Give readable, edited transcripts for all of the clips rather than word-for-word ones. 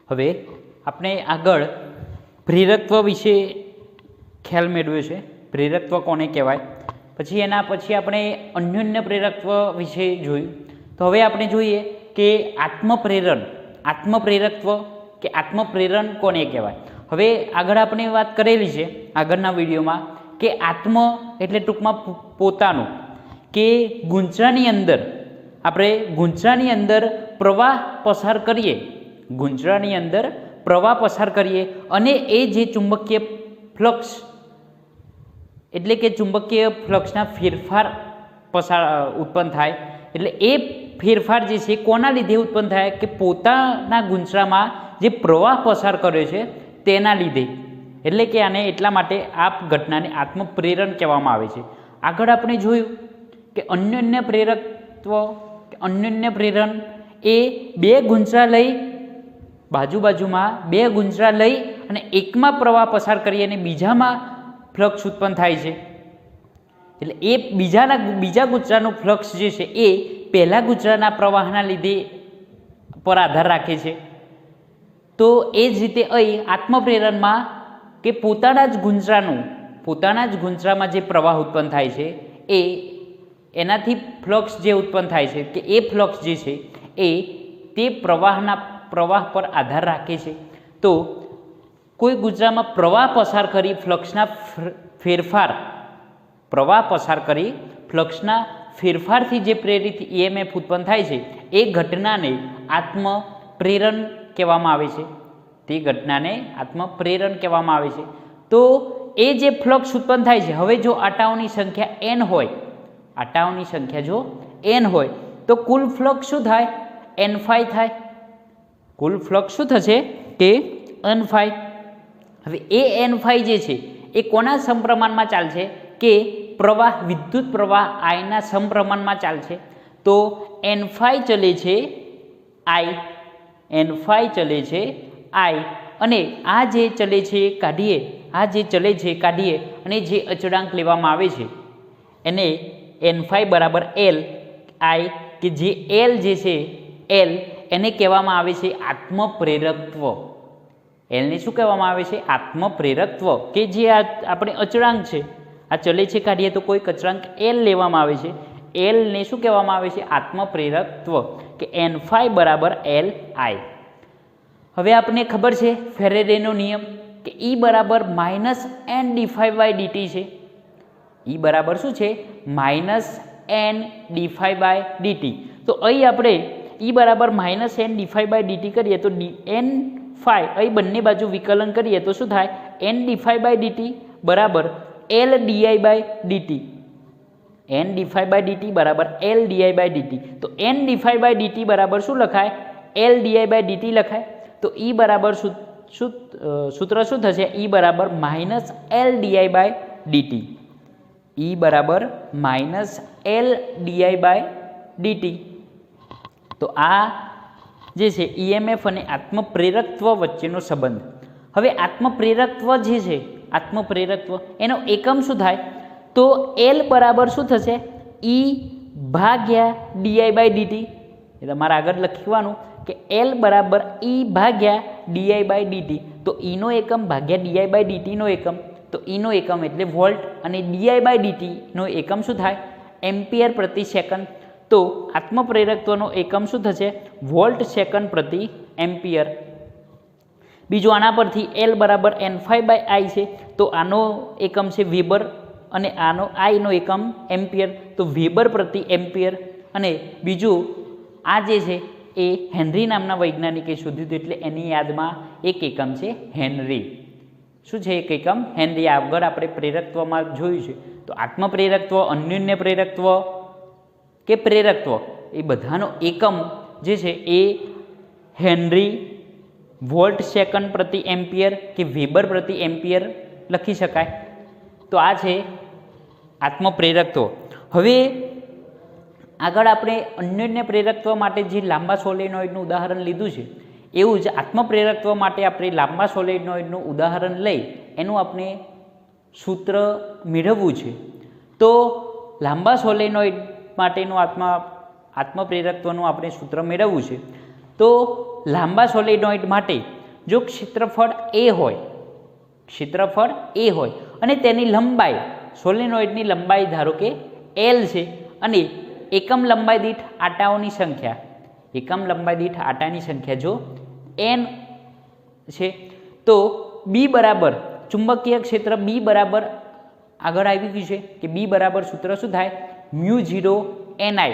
હવે આપણે આગળ પ્રેરકત્વ વિશે ખ્યાલ મેળવ્યો છે, પ્રેરકત્વ કોને કહેવાય, પછી એના પછી આપણે અન્યોન્ય પ્રેરકત્વ વિશે જોયું. તો હવે આપણે જોઈએ કે આત્મપ્રેરકત્વ કે આત્મપ્રેરણ કોને કહેવાય. હવે આગળ આપણે વાત કરેલી છે આગળના વિડીયોમાં કે આત્મ એટલે ટૂંકમાં પોતાનું, કે ગુંજરાની અંદર પ્રવાહ પસાર કરીએ, અને એ જે ચુંબકીય ફ્લક્સ એટલે કે ચુંબકીય ફ્લક્સના ફેરફાર ઉત્પન્ન થાય. એટલે એ ફેરફાર જે છે કોના લીધે ઉત્પન્ન થાય કે પોતાના ગુંજરામાં જે પ્રવાહ પસાર કર્યો છે તેના લીધે. એટલે કે આને એટલા માટે આ ઘટનાને આત્મપ્રેરણ કહેવામાં આવે છે. આગળ આપણે જોયું કે અન્યોન્ય પ્રેરણ એ બે ગુંજરા લઈ બાજુમાં બે ગુંજરા લઈ અને એકમાં પ્રવાહ પસાર કરી અને બીજામાં ફ્લક્સ ઉત્પન્ન થાય છે. એટલે એ બીજા ગુંજરાનું ફ્લક્સ જે છે એ પહેલા ગુંજરાના પ્રવાહના લીધે પર આધાર રાખે છે. તો એ જ રીતે અહીં આત્મપ્રેરણમાં કે પોતાના જ ગુંજરામાં જે પ્રવાહ ઉત્પન્ન થાય છે એનાથી ફ્લક્સ જે ઉત્પન્ન થાય છે કે એ ફ્લક્સ જે છે એ તે પ્રવાહ પર આધાર રાખે છે. તો કોઈ ગુંજરામાં પ્રવાહ પસાર કરી ફ્લક્સના ફેરફારથી જે પ્રેરિત EMF ઉત્પન્ન થાય છે એ ઘટનાને આત્મપ્રેરણ કહેવામાં આવે છે. તો એ જે ફ્લક્સ ઉત્પન્ન થાય છે, હવે જો આટાઓની સંખ્યા n હોય તો કુલ ફ્લક્સ શું થાય? n phi થાય. કુલ ફ્લક્સ શું થશે કે n phi. હવે એ n phi જે છે એ કોના સમપ્રમાણમાં ચાલશે કે વિદ્યુત પ્રવાહ I ના સમપ્રમાણમાં ચાલશે. તો n phi ચલે છે I, અને આ જે ચલે છે કાઢીએ અને જે અચળાંક લેવામાં આવે છે એને n phi બરાબર L I, કે જે L જે છે એને કહેવામાં આવે છે આત્મપ્રેરકત્વ. એલને શું કહેવામાં આવે છે? આત્મપ્રેરકત્વ. કે જે આપણે અચળાંક છે, આ ચલે છે કાઢીએ તો કોઈક અચળાંક L લેવામાં આવે છે, Lને શું કહેવામાં આવે છે? આત્મપ્રેરકત્વ, કે n phi બરાબર L I. હવે આપણને ખબર છે ફેરેડેનો નિયમ કે E બરાબર -n dϕ/dt છે. E બરાબર શું છે? -n dϕ/dt. તો અહીં આપણે E બરાબર -n dϕ/dt કરીએ તો n phi અહીં બંને બાજુ વિકલન કરીએ તો શું થાય? n dϕ/dt બરાબર L di/dt. n dϕ/dt બરાબર L di/dt. તો n dϕ/dt બરાબર શું લખાય? L di/dt લખાય. તો E બરાબર સૂત્ર શું થશે? E બરાબર -L di/dt. E બરાબર -L di/dt. તો આ જે છે EMF અને આત્મપ્રેરકત્વ વચ્ચેનો સંબંધ. હવે આત્મપ્રેરકત્વ એનો એકમ શું થાય? તો L બરાબર શું થશે? E ભાગ્યા di/dt. એ તમારે આગળ લખવાનું કે L બરાબર E ભાગ્યા di/dt. તો E નો એકમ ભાગ્યા di/dt નો એકમ. તો E નો એકમ એટલે વોલ્ટ અને di/dt નો એકમ શું થાય? એમ્પિયર પ્રતિ સેકન્ડ. તો આત્મપ્રેરકત્વનો એકમ શું થશે? વોલ્ટ સેકન્ડ પ્રતિ એમ્પિયર. બીજું આના પરથી L બરાબર n phi/I છે, તો આનો એકમ છે વેબર અને આનો I નો એકમ એમ્પિયર. તો વેબર પ્રતિ એમ્પિયર. અને બીજું આ જે છે એ હેનરી નામના વૈજ્ઞાનિકે શોધ્યું હતું, એટલે એની યાદમાં એક એકમ છે હેનરી. શું છે એક એકમ? હેનરી. આગળ આપણે પ્રેરકત્વમાં જોયું છે. તો આત્મપ્રેરકત્વ, અન્યોન્ય પ્રેરકત્વ કે પ્રેરકત્વ એ બધાનો એકમ જે છે એ હેનરી, વોલ્ટ સેકન્ડ પ્રતિ એમ્પિયર કે વેબર પ્રતિ એમ્પિયર લખી શકાય. તો આ છે આત્મપ્રેરકત્વ. હવે આગળ આપણે અન્યોન્ય પ્રેરકત્વ માટે જે લાંબા સોલેનોઇડનું ઉદાહરણ લીધું છે, એવું જ આત્મપ્રેરકત્વ માટે આપણે લાંબા સોલેનોઇડનું ઉદાહરણ લઈ એનું આપણે સૂત્ર મેળવવું છે. તો લાંબા સોલેનોઇડ માટેનું આત્મપ્રેરકત્વનું આપણે સૂત્ર મેળવવું છે. તો લાંબા સોલેનોઇડ માટે જો ક્ષેત્રફળ એ હોય અને તેની લંબાઈ સોલેનોઇડની લંબાઈ ધારો કે L છે અને એકમ લંબાઈ દીઠ આટાઓની સંખ્યા જો n છે તો B બરાબર ચુંબકીય ક્ષેત્ર B બરાબર આગળ આવી ગયું છે કે B બરાબર સૂત્ર શું થાય μ0 ni.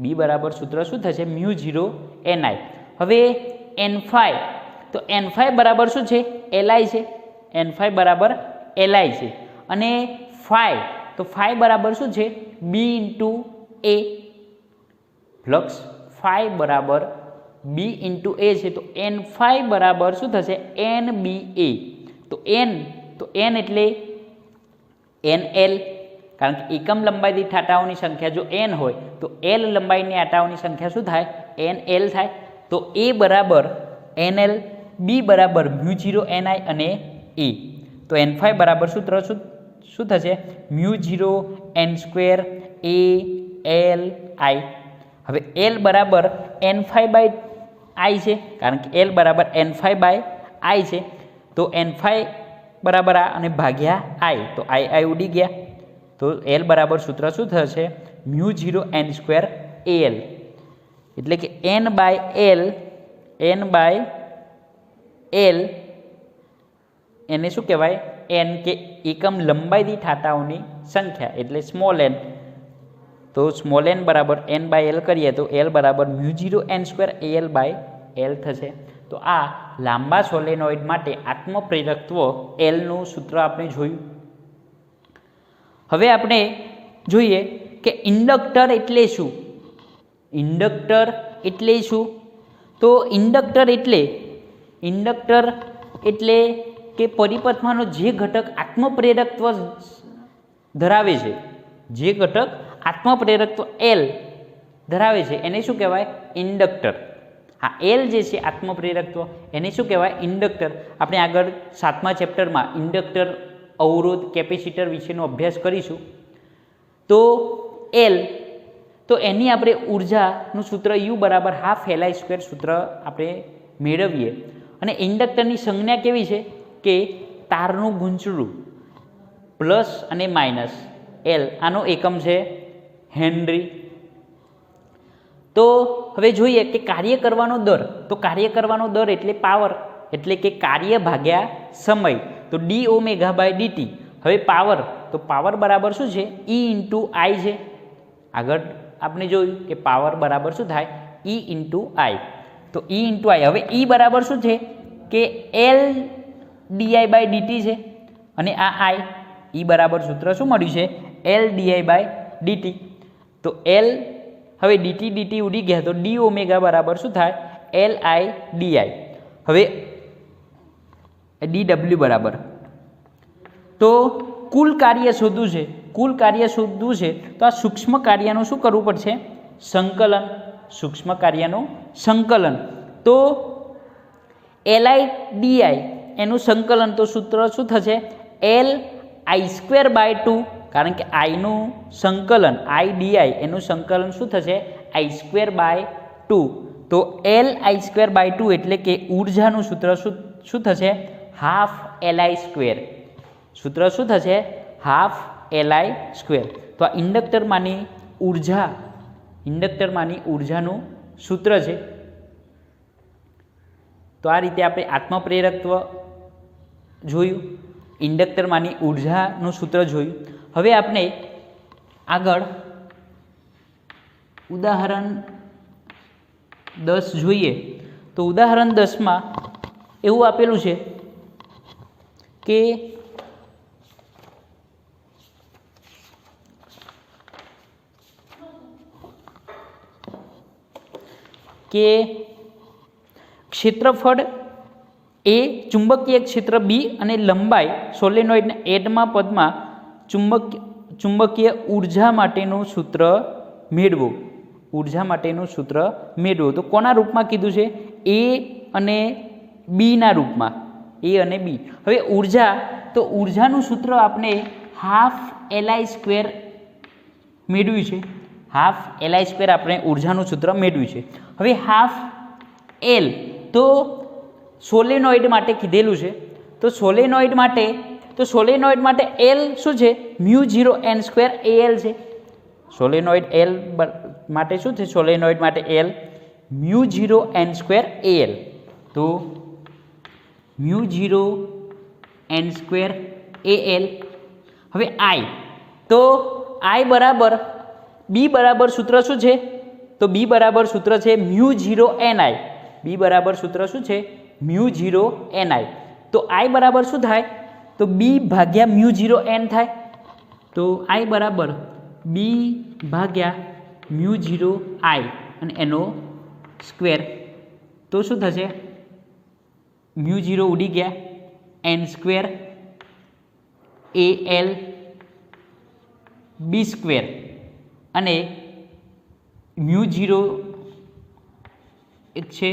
B બરાબર સૂત્ર શું થશે μ0 ni. હવે n5 તો n5 બરાબર શું છે Li છે, n5 બરાબર Li છે અને phi તો phi બરાબર શું છે B × A ફ્લક્સ phi બરાબર B × A છે તો n5 બરાબર શું થશે nBA. તો n એટલે nL, કારણ કે એકમ લંબાઈ દીઠ આટાઓની સંખ્યા જો n હોય તો L લંબાઈની આટાઓની સંખ્યા શું થાય nL થાય. તો A બરાબર nL, B બરાબર μ0 ni અને A. તો n5 બરાબર સૂત્ર શું થશે μ0 n² A L I. હવે L બરાબર n5/i છે, કારણ કે L બરાબર n5/i છે તો n5 બરાબર આ અને ભાગ્યા i તો i ઉડી ગયા. તો L બરાબર સૂત્ર શું થશે μ0 n² AL. એટલે કે n/L એને શું કહેવાય n કે એકમ લંબાઈ દીઠ આટાઓની સંખ્યા એટલે સ્મોલ n. તો સ્મોલ n બરાબર n/L કરીએ તો L બરાબર μ0 n² AL/L થશે. તો આ લાંબા સોલેનોઇડ માટે આત્મપ્રેરકત્વ L નું સૂત્ર આપણે જોયું. હવે આપણે જોઈએ કે ઇન્ડક્ટર એટલે શું. તો ઇન્ડક્ટર એટલે કે પરિપથમાંનો જે ઘટક આત્મપ્રેરકત્વ ધરાવે છે, જે ઘટક આત્મપ્રેરકત્વ L ધરાવે છે એને શું કહેવાય ઇન્ડક્ટર. આ L જે છે આત્મપ્રેરકત્વ એને શું કહેવાય ઇન્ડક્ટર. આપણે આગળ 7મા ચેપ્ટરમાં ઇન્ડક્ટર, અવરોધ, કેપેસિટર વિશેનો અભ્યાસ કરીશું. તો L તો એની આપણે ઉર્જાનું સૂત્ર U બરાબર ½ Li² સૂત્ર આપણે મેળવીએ. અને ઇન્ડક્ટરની સંજ્ઞા કેવી છે કે તારનું ગૂંચળું પ્લસ અને માઇનસ L, આનો એકમ છે હેનરી. તો હવે જોઈએ કે કાર્ય કરવાનો દર. તો કાર્ય કરવાનો દર એટલે પાવર, એટલે કે કાર્ય ભાગ્યા સમય. તો dω/dt. હવે પાવર, તો પાવર બરાબર શું છે E × I છે. આગળ આપણે જોયું કે પાવર બરાબર શું થાય E × I. તો E × I. હવે E બરાબર શું છે કે L di/dt છે અને આ I. E બરાબર સૂત્ર શું મળ્યું છે L di/dt. તો L હવે dt ઉડી ગયા તો dω બરાબર શું થાય Li di. હવે dw બરાબર તો કુલ કાર્ય શોધવું છે. તો આ સૂક્ષ્મ કાર્યનું શું કરવું પડશે સંકલન. સૂક્ષ્મ કાર્યનું સંકલન. તો Li di એનું સંકલન, તો સૂત્ર શું થશે Li²/2, કારણ કે I નું સંકલન I di એનું સંકલન શું થશે I²/2. તો Li²/2 એટલે કે ઉર્જાનું સૂત્ર શું થશે ½Li². સૂત્ર શું થશે ½Li². તો આ ઇન્ડક્ટરમાંની ઉર્જાનું સૂત્ર છે. તો આ રીતે આપણે આત્મપ્રેરકત્વ જોયું, ઇન્ડક્ટરમાંની ઉર્જાનું સૂત્ર જોયું. હવે આપણે આગળ ઉદાહરણ 10 જોઈએ. તો ઉદાહરણ 10માં એવું આપેલું છે કે ક્ષેત્રફળ A, ચુંબકીય ક્ષેત્ર B અને લંબાઈ સોલેનોઇડના એડમાં પદમાં ચુંબકીય ઉર્જા માટેનું સૂત્ર મેળવો. તો કોના રૂપમાં કીધું છે A અને B ના રૂપમાં. A અને B. હવે ઉર્જા, તો ઉર્જાનું સૂત્ર આપણે ½ Li² મેળવ્યું છે. ½ Li² આપણે ઉર્જાનું સૂત્ર મેળવ્યું છે. હવે ½ L, તો સોલેનોઇડ માટે કીધેલું છે. તો સોલેનોઇડ માટે એલ શું છે? μ0n² al છે. સોલેનોઇડ એલ માટે શું છે? સોલેનોઇડ માટે એલ μ0n² al. તો μ0n² al. હવે આઈ, તો આઈ બરાબર બી બરાબર સૂત્ર શું છે? તો બી બરાબર સૂત્ર છે μ0ni. બી બરાબર સૂત્ર શું છે? μ0ni. તો આઈ બરાબર શું થાય? તો બી ભાગ્યા μ0n થાય. તો આઈ બરાબર બી ભાગ્યા μ0 આઈ અને એનો સ્ક્વેર. તો શું થશે? μ0 ઉડી ગયા, n² al b² અને μ0 એક છે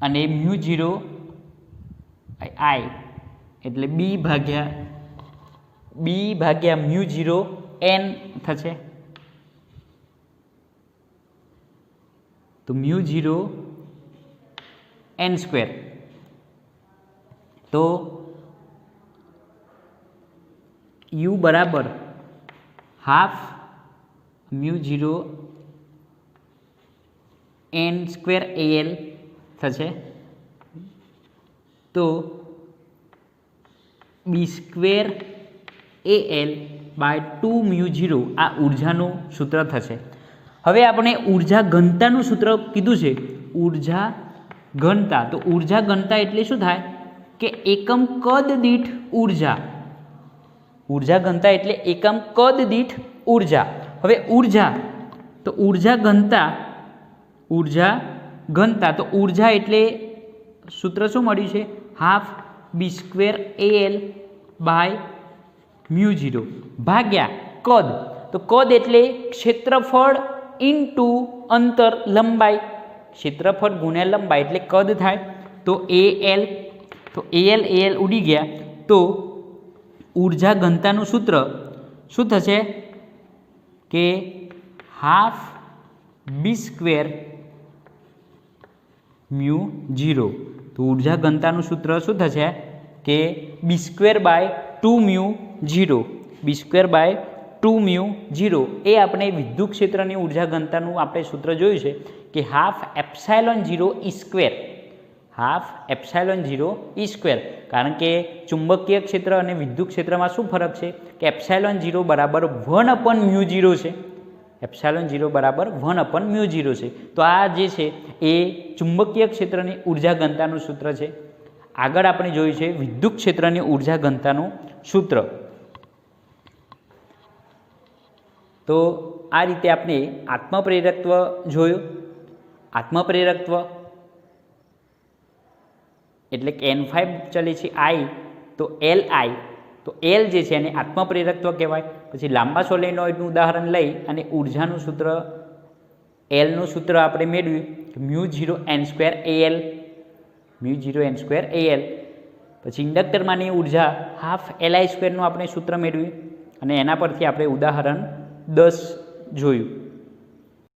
અને μ0 આઈ એટલે બી ભાગ્યા μ0 n થશે. તો μ0 n². તો u બરાબર હાફ μ0 n² al થશે. તો b² al બાય 2 μ0 આ ઉર્જાનું સૂત્ર થશે. હવે આપણે ઉર્જા ઘનતાનું સૂત્ર કીધું છે. ઉર્જા ઘનતા, તો ઉર્જા ઘનતા એટલે શું થાય? કે એકમ કદ દીઠ ઉર્જા. ઉર્જા ઘનતા એટલે એકમ કદ દીઠ ઉર્જા. હવે ઉર્જા, તો ઉર્જા ઘનતા તો ઉર્જા એટલે સૂત્ર શું મળ્યું છે? હાફ b² al બાય μ0 ભાગ્યા કદ. તો કદ એટલે ક્ષેત્રફળ ઇન્ટુ અંતર લંબાઈ. ક્ષેત્રફળ ગુણ્યા લંબાઈ એટલે કદ થાય. તો al, તો al ઉડી ગયા. તો ઉર્જા ઘનતાનું સૂત્ર શું થશે? કે હાફ b² μ0. તો ઉર્જા ઘનતાનું સૂત્ર શું થશે? કે b² બાય 2 μ0. b² બાય 2 μ0 એ આપણે વિદ્યુત ક્ષેત્રની ઉર્જા ઘનતાનું આપણે સૂત્ર જોયું છે કે half epsilon 0 e². Half epsilon 0 e². કારણ કે ચુંબકીય ક્ષેત્ર અને વિદ્યુત ક્ષેત્રમાં શું ફરક છે? કે એપ્સાયલોન 0 બરાબર 1/μ0 છે. એપ્સાયલોન 0 બરાબર 1/μ0 છે. તો આ જે છે એ ચુંબકીય ક્ષેત્રની ઉર્જા ઘનતાનું સૂત્ર છે. આગળ આપણે જોયું છે વિદ્યુત ક્ષેત્રની ઉર્જા ઘનતાનું સૂત્ર. તો આ રીતે આપણે આત્મપ્રેરકત્વ જોયું. આત્મપ્રેરકત્વ એટલે કે n5 ચલે છે આઈ, તો Li, તો L જે છે એને આત્મપ્રેરકત્વ કહેવાય. પછી લાંબા સોલેનોઇડનું ઉદાહરણ લઈ અને ઉર્જાનું સૂત્ર Lનું સૂત્ર આપણે મેળવ્યું μ0n² al. μ0n² al. પછી ઇન્ડક્ટરમાંની ઉર્જા હાફ Li² નું આપણે સૂત્ર મેળવ્યું અને એના પરથી આપણે ઉદાહરણ 10 જોયું.